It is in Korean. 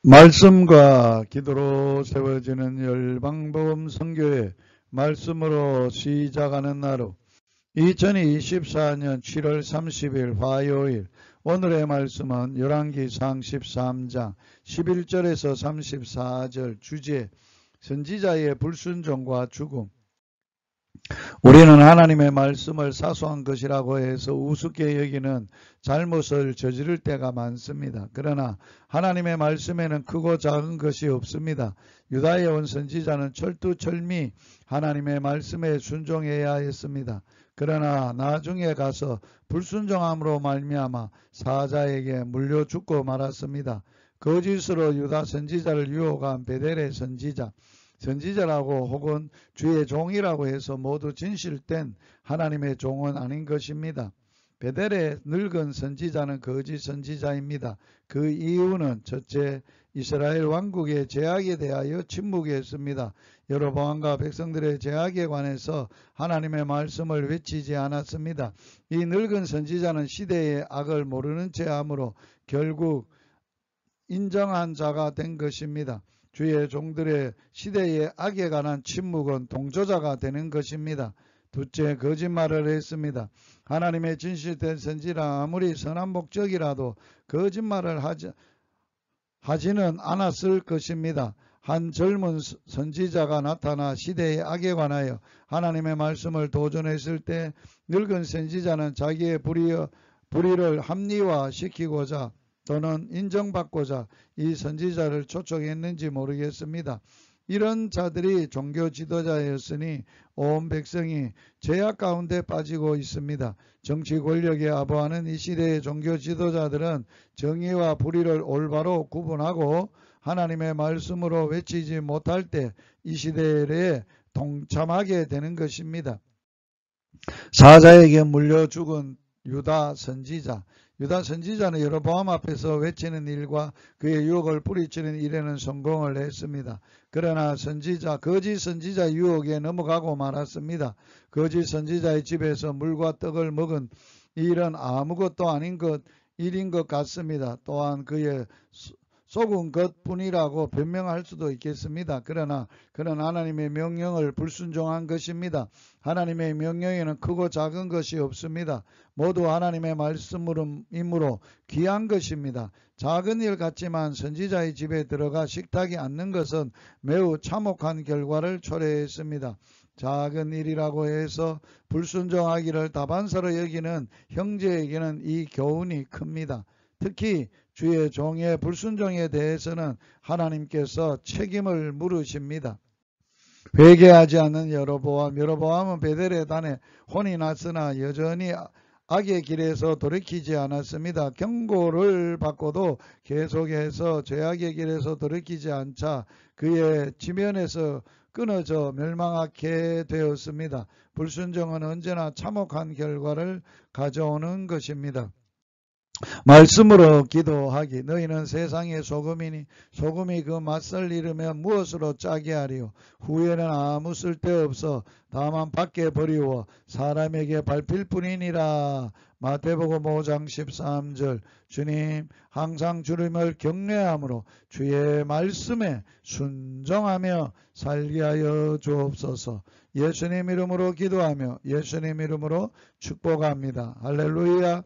말씀과 기도로 세워지는 열방복음 선교회 말씀으로 시작하는 하루 2024년 7월 30일 화요일 오늘의 말씀은 열왕기상 13장 11절에서 34절 주제 선지자의 불순종과 죽음. 우리는 하나님의 말씀을 사소한 것이라고 해서 우습게 여기는 잘못을 저지를 때가 많습니다. 그러나 하나님의 말씀에는 크고 작은 것이 없습니다. 유다에 온 선지자는 철두철미 하나님의 말씀에 순종해야 했습니다. 그러나 나중에 가서 불순종함으로 말미암아 사자에게 물려 죽고 말았습니다. 거짓으로 유다 선지자를 유혹한 베델의 선지자라고 혹은 주의 종이라고 해서 모두 진실된 하나님의 종은 아닌 것입니다. 베델의 늙은 선지자는 거짓 선지자입니다. 그 이유는 첫째, 이스라엘 왕국의 제약에 대하여 침묵했습니다. 여로보암과 백성들의 제약에 관해서 하나님의 말씀을 외치지 않았습니다. 이 늙은 선지자는 시대의 악을 모르는 채 함으로 결국 인정한 자가 된 것입니다. 주의 종들의 시대의 악에 관한 침묵은 동조자가 되는 것입니다. 둘째, 거짓말을 했습니다. 하나님의 진실된 선지라 아무리 선한 목적이라도 거짓말을 하지는 않았을 것입니다. 한 젊은 선지자가 나타나 시대의 악에 관하여 하나님의 말씀을 도전했을 때 늙은 선지자는 자기의 불의를 합리화시키고자 또는 인정받고자 이 선지자를 초청했는지 모르겠습니다. 이런 자들이 종교 지도자였으니 온 백성이 죄악 가운데 빠지고 있습니다. 정치 권력에 아부하는 이 시대의 종교 지도자들은 정의와 불의를 올바로 구분하고 하나님의 말씀으로 외치지 못할 때 이 시대에 동참하게 되는 것입니다. 사자에게 물려 죽은 유다 선지자는 여로보암 앞에서 외치는 일과 그의 유혹을 뿌리치는 일에는 성공을 했습니다. 그러나 거짓 선지자 유혹에 넘어가고 말았습니다. 거짓 선지자의 집에서 물과 떡을 먹은 일은 아무것도 아닌 일인 것 같습니다. 또한 그의 속은 것뿐이라고 변명할 수도 있겠습니다. 그러나 그는 하나님의 명령을 불순종한 것입니다. 하나님의 명령에는 크고 작은 것이 없습니다. 모두 하나님의 말씀이므로 귀한 것입니다. 작은 일 같지만 선지자의 집에 들어가 식탁에 앉는 것은 매우 참혹한 결과를 초래했습니다. 작은 일이라고 해서 불순종하기를 다반사로 여기는 형제에게는 이 교훈이 큽니다. 특히 주의 종의 불순종에 대해서는 하나님께서 책임을 물으십니다. 회개하지 않는 여로보암은 베델의 단에 혼이 났으나 여전히 악의 길에서 돌이키지 않았습니다. 경고를 받고도 계속해서 죄악의 길에서 돌이키지 않자 그의 지면에서 끊어져 멸망하게 되었습니다. 불순종은 언제나 참혹한 결과를 가져오는 것입니다. 말씀으로 기도하기. 너희는 세상의 소금이니 소금이 그 맛을 잃으면 무엇으로 짜게 하리요. 후에는 아무 쓸데없어 다만 밖에 버리워 사람에게 밟힐 뿐이니라. 마태복음 5장 13절. 주님, 항상 주님을 경외함으로 주의 말씀에 순종하며 살게 하여 주옵소서. 예수님 이름으로 기도하며 예수님 이름으로 축복합니다. 할렐루야.